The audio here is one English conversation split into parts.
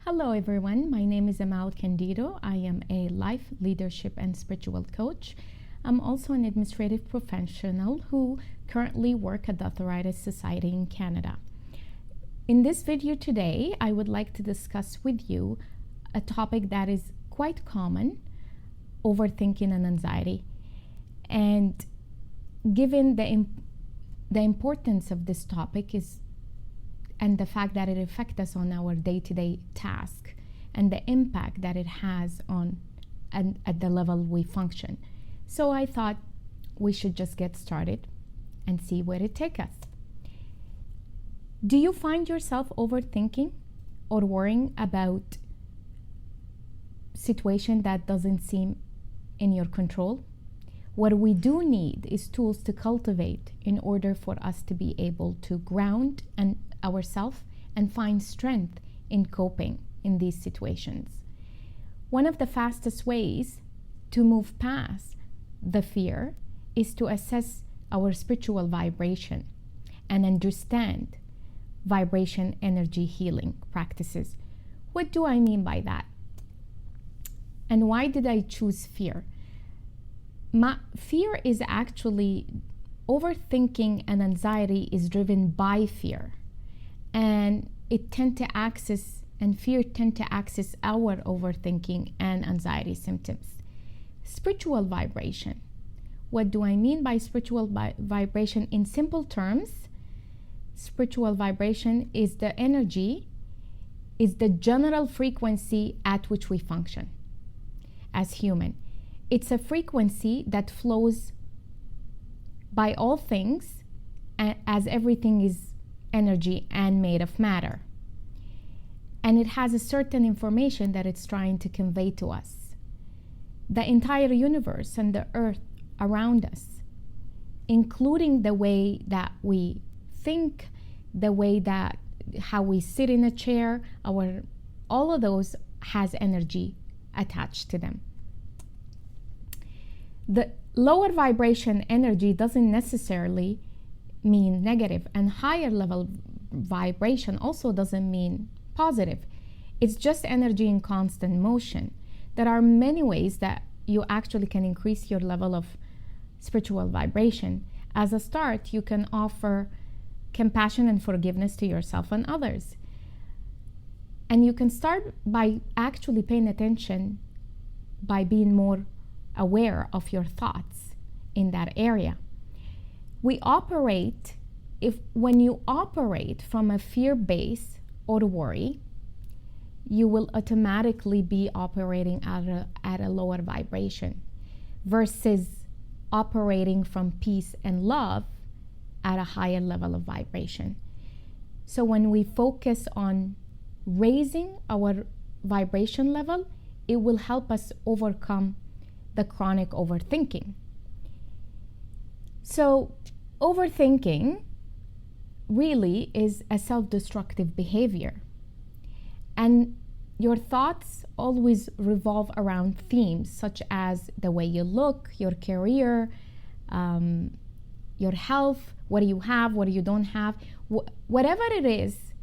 Hello everyone, my name is Amal Candido. I am a life, leadership, and spiritual coach. I'm also an administrative professional who currently work at the Arthritis Society in Canada. In this video today, I would like to discuss with you a topic that is quite common, overthinking and anxiety. And given the importance of this topic and the fact that it affects us on our day-to-day task and the impact that it has on and at the level we function. So I thought we should just get started and see where it takes us. Do you find yourself overthinking or worrying about situation that doesn't seem in your control? What we do need is tools to cultivate in order for us to be able to ground ourselves and find strength in coping in these situations. One of the fastest ways to move past the fear is to assess our spiritual vibration and understand vibration energy healing practices. What do I mean by that? And why did I choose fear? Fear is actually, overthinking and anxiety is driven by fear. And fear tend to access our overthinking and anxiety symptoms. Spiritual vibration. What do I mean by spiritual vibration? In simple terms, spiritual vibration is the energy, is the general frequency at which we function as human. It's a frequency that flows by all things, as everything is energy and made of matter. And it has a certain information that it's trying to convey to us. The entire universe and the earth around us, including the way that we think, the way that how we sit in a chair, all of those has energy attached to them. The lower vibration energy doesn't necessarily mean negative, and higher level vibration also doesn't mean positive. It's just energy in constant motion. There are many ways that you actually can increase your level of spiritual vibration. As a start, you can offer compassion and forgiveness to yourself and others. And you can start by actually paying attention, by being more aware of your thoughts in that area. When you operate from a fear base or worry, you will automatically be operating at a lower vibration versus operating from peace and love at a higher level of vibration. So when we focus on raising our vibration level, it will help us overcome the chronic overthinking. So overthinking really is a self-destructive behavior. And your thoughts always revolve around themes such as the way you look, your career, your health, what do you have, what do you don't have, whatever it is,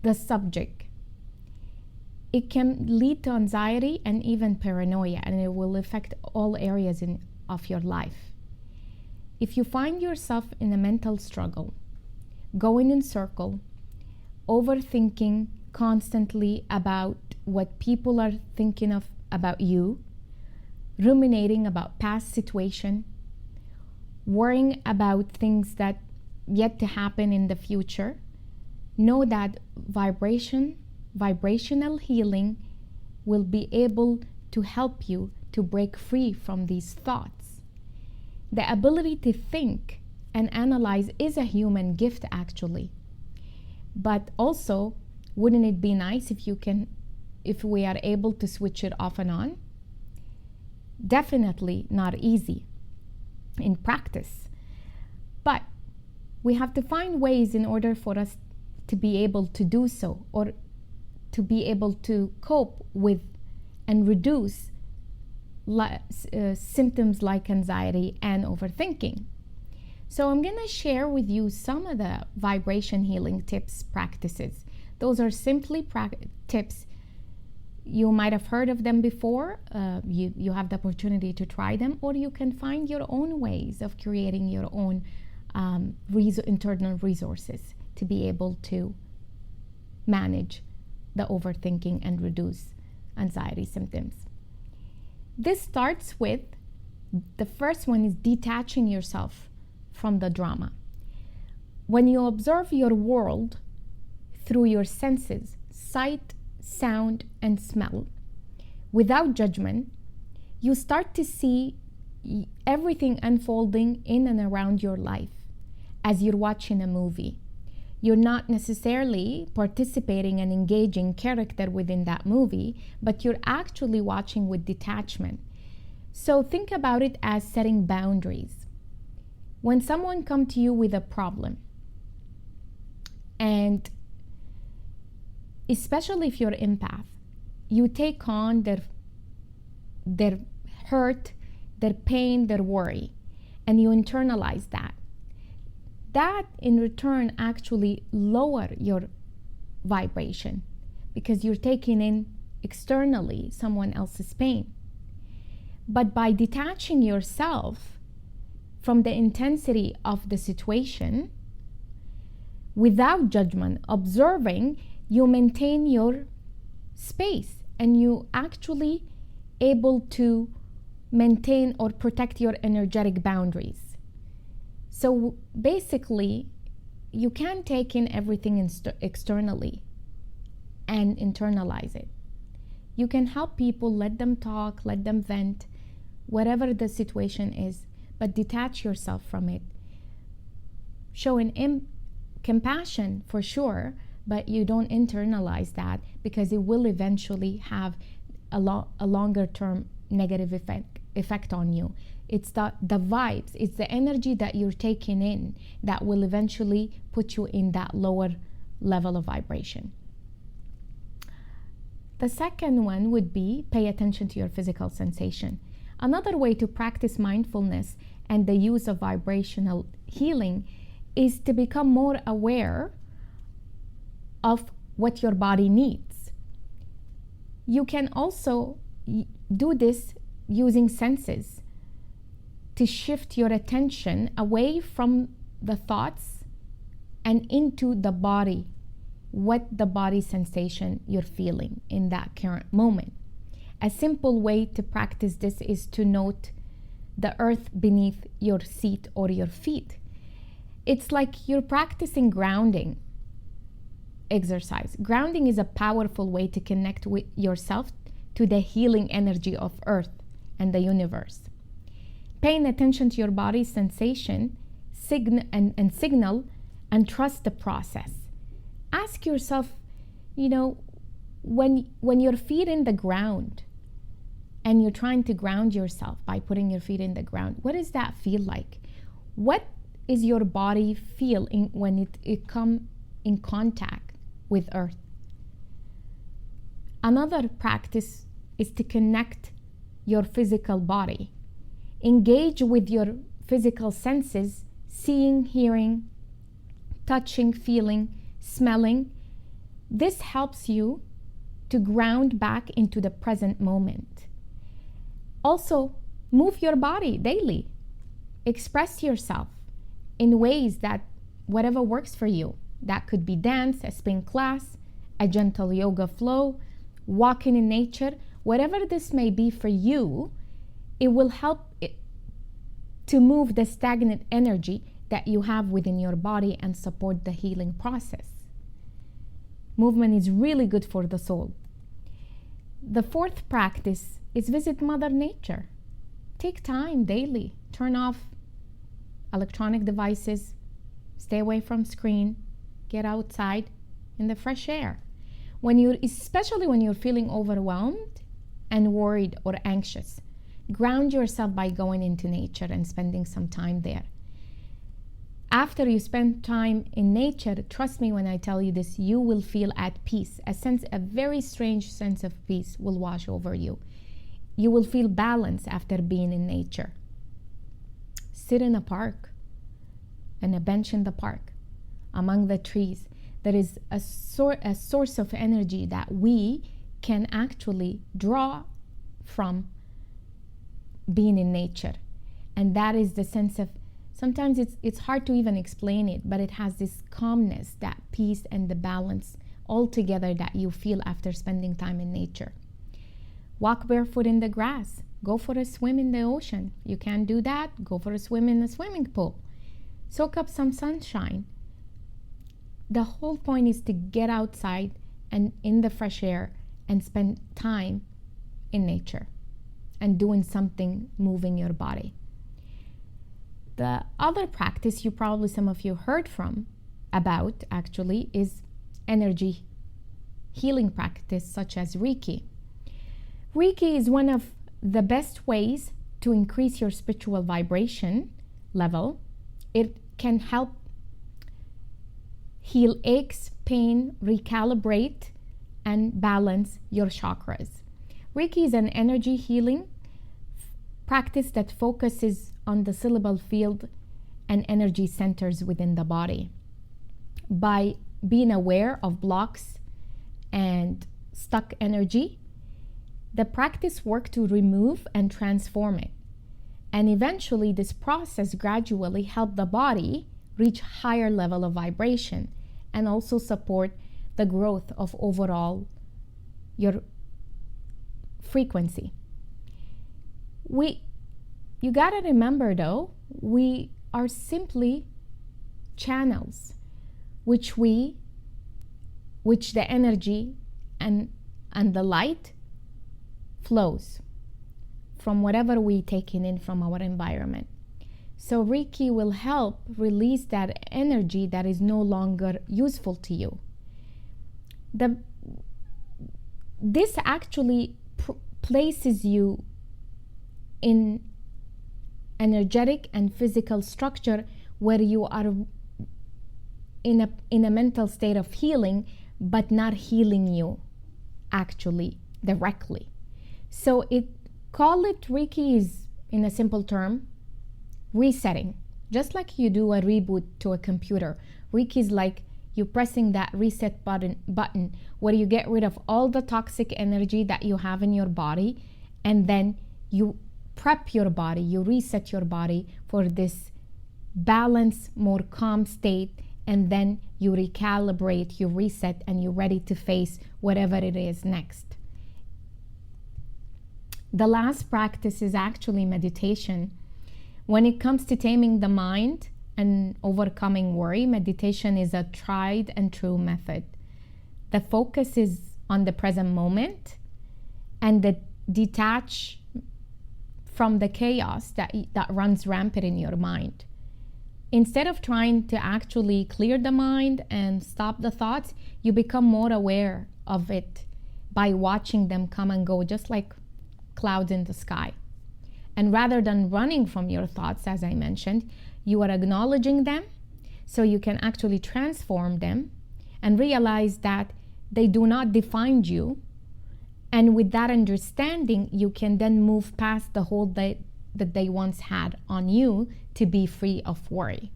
the subject. It can lead to anxiety and even paranoia, and it will affect all areas of your life. If you find yourself in a mental struggle, going in circle, overthinking constantly about what people are thinking of about you, ruminating about past situation, worrying about things that yet to happen in the future, know that vibrational healing will be able to help you to break free from these thoughts. The ability to think and analyze is a human gift actually. But also, wouldn't it be nice if we are able to switch it off and on? Definitely not easy in practice. But we have to find ways in order for us to be able to do so, or to be able to cope with and reduce symptoms like anxiety and overthinking. So I'm going to share with you some of the vibration healing tips, practices Those are simply tips. You might have heard of them before. You have the opportunity to try them, or you can find your own ways of creating your own internal resources to be able to manage the overthinking and reduce anxiety symptoms. This starts with, the first one is detaching yourself from the drama. When you observe your world through your senses, sight, sound, and smell, without judgment, you start to see everything unfolding in and around your life as you're watching a movie. You're not necessarily participating and engaging character within that movie, but you're actually watching with detachment. So think about it as setting boundaries. When someone comes to you with a problem, and especially if you're empath, you take on their hurt, their pain, their worry, and you internalize that. That in return actually lower your vibration, because you're taking in externally someone else's pain. But by detaching yourself from the intensity of the situation, without judgment, observing, you maintain your space, and you actually able to maintain or protect your energetic boundaries. So basically, you can take in everything externally and internalize it. You can help people, let them talk, let them vent, whatever the situation is, but detach yourself from it. Showing compassion for sure, but you don't internalize that, because it will eventually have a longer term negative effect on you. It's the vibes, it's the energy that you're taking in that will eventually put you in that lower level of vibration. The second one would be pay attention to your physical sensation. Another way to practice mindfulness and the use of vibrational healing is to become more aware of what your body needs. You can also do this using senses to shift your attention away from the thoughts and into the body, what the body sensation you're feeling in that current moment. A simple way to practice this is to note the earth beneath your seat or your feet. It's like you're practicing grounding exercise. Grounding is a powerful way to connect with yourself to the healing energy of earth and the universe. Paying attention to your body's sensation, signal, and trust the process. Ask yourself, when your feet in the ground and you're trying to ground yourself by putting your feet in the ground, what does that feel like? What is your body feel when it come in contact with earth? Another practice is to connect your physical body. Engage with your physical senses, seeing, hearing, touching, feeling, smelling. This helps you to ground back into the present moment. Also, move your body daily. Express yourself in ways that whatever works for you. That could be dance, a spin class, a gentle yoga flow, walking in nature. Whatever this may be for you, it will help to move the stagnant energy that you have within your body and support the healing process. Movement is really good for the soul. The fourth practice is visit Mother Nature. Take time daily. Turn off electronic devices. Stay away from screen. Get outside in the fresh air. Especially when you're feeling overwhelmed and worried or anxious, ground yourself by going into nature and spending some time there. After you spend time in nature, trust me when I tell you this, you will feel at peace. A very strange sense of peace will wash over you. You will feel balance after being in nature. Sit in a park, on a bench in the park, among the trees. there is a source of energy that we can actually draw from being in nature. And that is the sense of, sometimes it's hard to even explain it, but it has this calmness, that peace and the balance all together that you feel after spending time in nature. Walk barefoot in the grass. Go for a swim in the ocean. You can't do that, go for a swim in a swimming pool. Soak up some sunshine. The whole point is to get outside and in the fresh air and spend time in nature and doing something, moving your body. The other practice you probably, some of you heard about actually, is energy healing practice such as Reiki. Reiki is one of the best ways to increase your spiritual vibration level. It can help heal aches, pain, recalibrate, and balance your chakras. Reiki is an energy healing practice that focuses on the cerebral field and energy centers within the body. By being aware of blocks and stuck energy, the practice works to remove and transform it. And eventually, this process gradually helps the body reach higher level of vibration and also support the growth of overall your frequency. You gotta remember though, we are simply channels which the energy and the light flows from whatever we taking in from our environment. So Reiki will help release that energy that is no longer useful to you. This actually places you in energetic and physical structure where you are in a mental state of healing, but not healing you actually directly. So Reiki is, in a simple term, resetting. Just like you do a reboot to a computer, Reiki is like you pressing that reset button where you get rid of all the toxic energy that you have in your body, and then you prep your body, you reset your body for this balanced, more calm state, and then you recalibrate, you reset, and you're ready to face whatever it is next. The last practice is actually meditation. When it comes to taming the mind and overcoming worry, meditation is a tried and true method. The focus is on the present moment and the detach from the chaos that runs rampant in your mind. Instead of trying to actually clear the mind and stop the thoughts, you become more aware of it by watching them come and go, just like clouds in the sky. And rather than running from your thoughts, as I mentioned, you are acknowledging them so you can actually transform them and realize that they do not define you. And with that understanding, you can then move past the hold that they once had on you to be free of worry.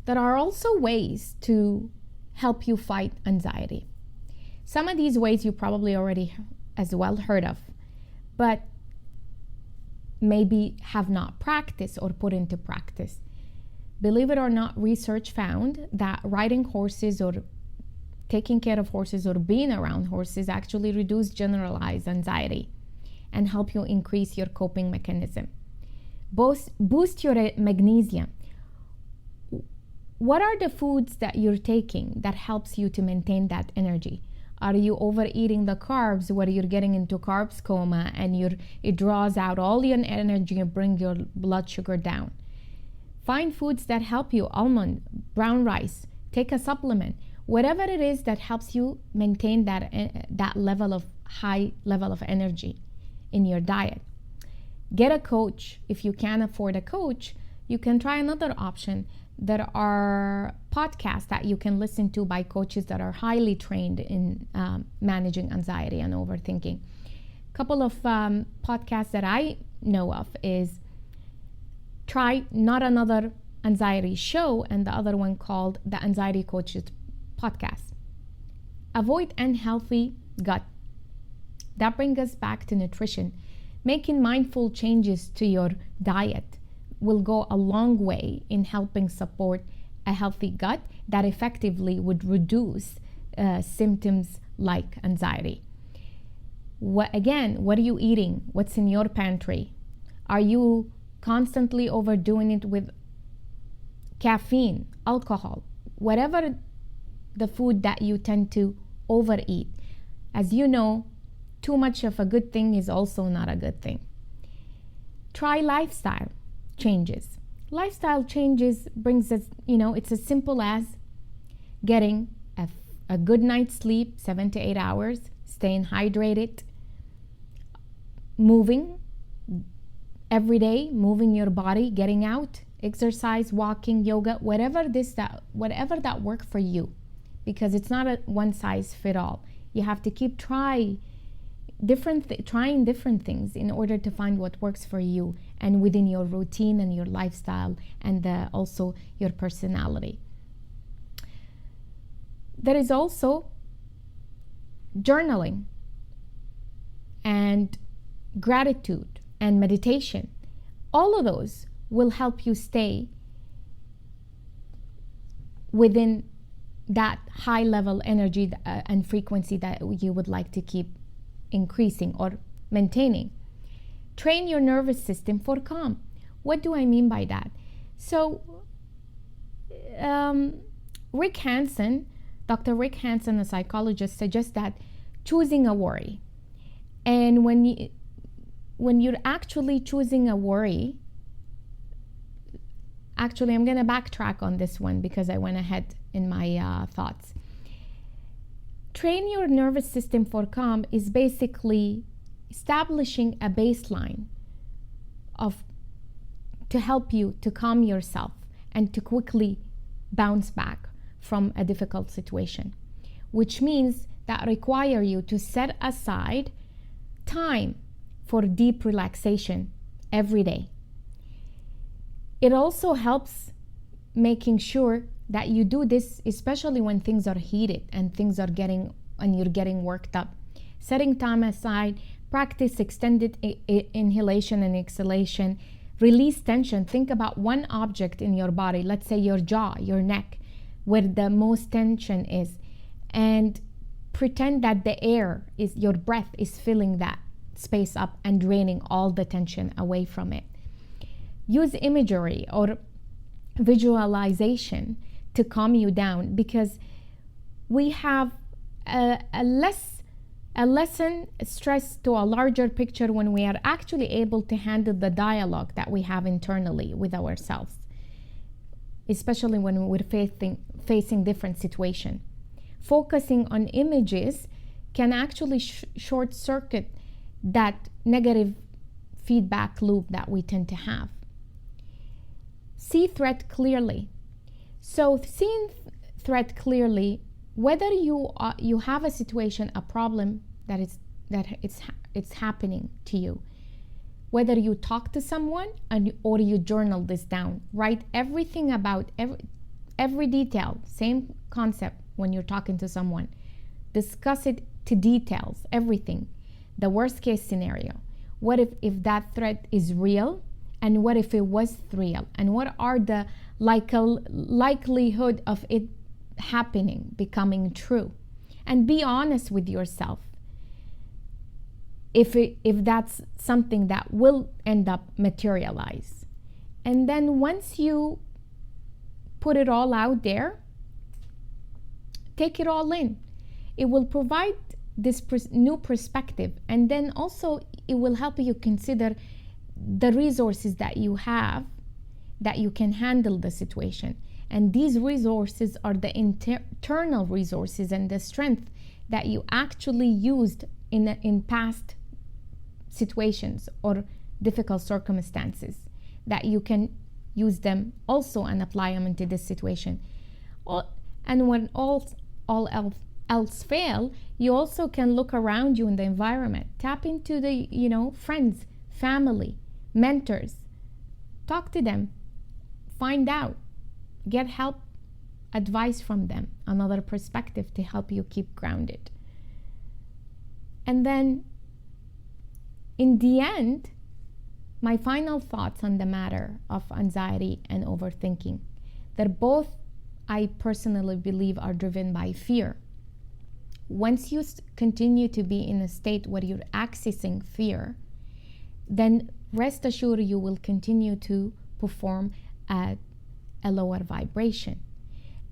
There are also ways to help you fight anxiety. Some of these ways you probably already as well heard of, but maybe have not practiced or put into practice. Believe it or not, research found that riding horses or taking care of horses or being around horses actually reduce generalized anxiety and help you increase your coping mechanism. Boost your magnesium. What are the foods that you're taking that helps you to maintain that energy? Are you overeating the carbs where you're getting into carbs coma and it draws out all your energy and bring your blood sugar down? Find foods that help you, almond, brown rice, take a supplement, whatever it is that helps you maintain that high level of energy in your diet. Get a coach. If you can't afford a coach, you can try another option. There are podcasts that you can listen to by coaches that are highly trained in managing anxiety and overthinking. A couple of podcasts that I know of is Try Not Another Anxiety Show and the other one called the Anxiety Coaches Podcast. Avoid unhealthy gut. That brings us back to nutrition. Making mindful changes to your diet will go a long way in helping support a healthy gut that effectively would reduce symptoms like anxiety. What are you eating? What's in your pantry? Are you constantly overdoing it with caffeine, alcohol, whatever the food that you tend to overeat? As you know, too much of a good thing is also not a good thing. Try lifestyle changes. Lifestyle changes brings us, it's as simple as getting a good night's sleep, 7 to 8 hours, staying hydrated, moving every day, moving your body, getting out, exercise, walking, yoga, whatever that work for you, because it's not a one size fit all. You have to keep trying different things in order to find what works for you and within your routine and your lifestyle and also your personality. There is also journaling and gratitude and meditation. All of those will help you stay within that high level energy and frequency that you would like to keep increasing or maintaining. Train your nervous system for calm. What do I mean by that? So Dr. Rick Hanson, a psychologist, suggests that choosing a worry. And when you're actually choosing a worry, actually I'm going to backtrack on this one because I went ahead in my thoughts. Train your nervous system for calm is basically establishing a baseline to help you to calm yourself and to quickly bounce back from a difficult situation, which means that require you to set aside time for deep relaxation every day. It also helps making sure that you do this, especially when things are heated and you're getting worked up. Setting time aside, practice extended inhalation and exhalation, release tension. Think about one object in your body, let's say your jaw, your neck, where the most tension is, and pretend that your breath is filling that space up and draining all the tension away from it. Use imagery or visualization to calm you down, because we have a lesson stressed to a larger picture when we are actually able to handle the dialogue that we have internally with ourselves, especially when we're facing different situations. Focusing on images can actually short circuit that negative feedback loop that we tend to have. See threat clearly. So seeing threat clearly, whether you have a situation, a problem that it's happening to you, whether you talk to someone or you journal this down, write everything about every detail, same concept when you're talking to someone. Discuss it to details, everything. The worst case scenario. What if that threat is real? And what if it was real? And what are the likelihood of it happening, becoming true? And be honest with yourself if that's something that will end up materialize. And then once you put it all out there, take it all in. It will provide this new perspective, and then also it will help you consider the resources that you have that you can handle the situation. And these resources are the internal resources and the strength that you actually used in past situations or difficult circumstances, that you can use them also and apply them into this situation. And when all else fail, you also can look around you in the environment, tap into the friends, family, mentors, talk to them, find out, get help, advice from them, another perspective to help you keep grounded. And then in the end, my final thoughts on the matter of anxiety and overthinking. They're both, I personally believe, are driven by fear. Once you continue to be in a state where you're accessing fear, then rest assured you will continue to perform at a lower vibration.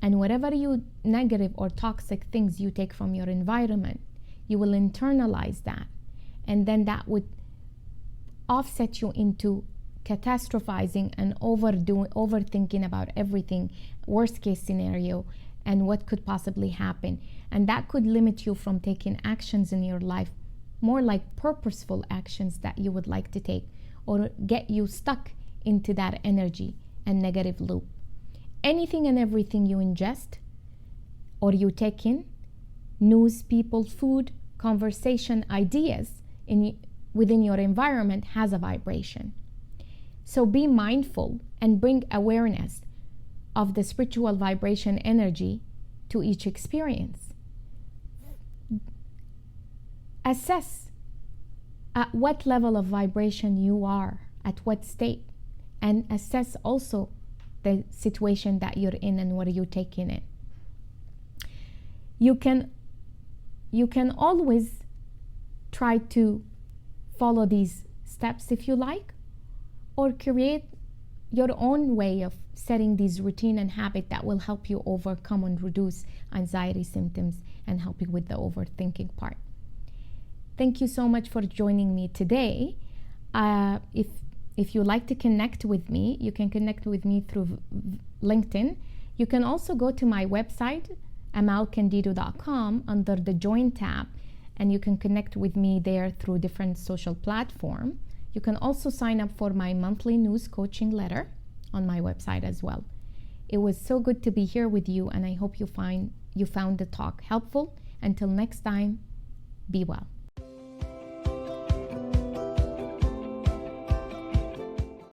And whatever you negative or toxic things you take from your environment, you will internalize that. And then that would offset you into catastrophizing and overthinking about everything, worst case scenario, and what could possibly happen. And that could limit you from taking actions in your life, more like purposeful actions that you would like to take, or get you stuck into that energy and negative loop. Anything and everything you ingest or you take in, news, people, food, conversation, ideas within your environment has a vibration. So be mindful and bring awareness of the spiritual vibration energy to each experience. Assess at what level of vibration you are, at what state, and assess also the situation that you're in and where you're taking it. You can always try to follow these steps if you like, or create your own way of setting these routine and habit that will help you overcome and reduce anxiety symptoms and help you with the overthinking part. Thank you so much for joining me today. If you like to connect with me, you can connect with me through LinkedIn. You can also go to my website, amalcandido.com, under the Join tab, and you can connect with me there through different social platforms. You can also sign up for my monthly news coaching letter on my website as well. It was so good to be here with you, and I hope you found the talk helpful. Until next time, be well.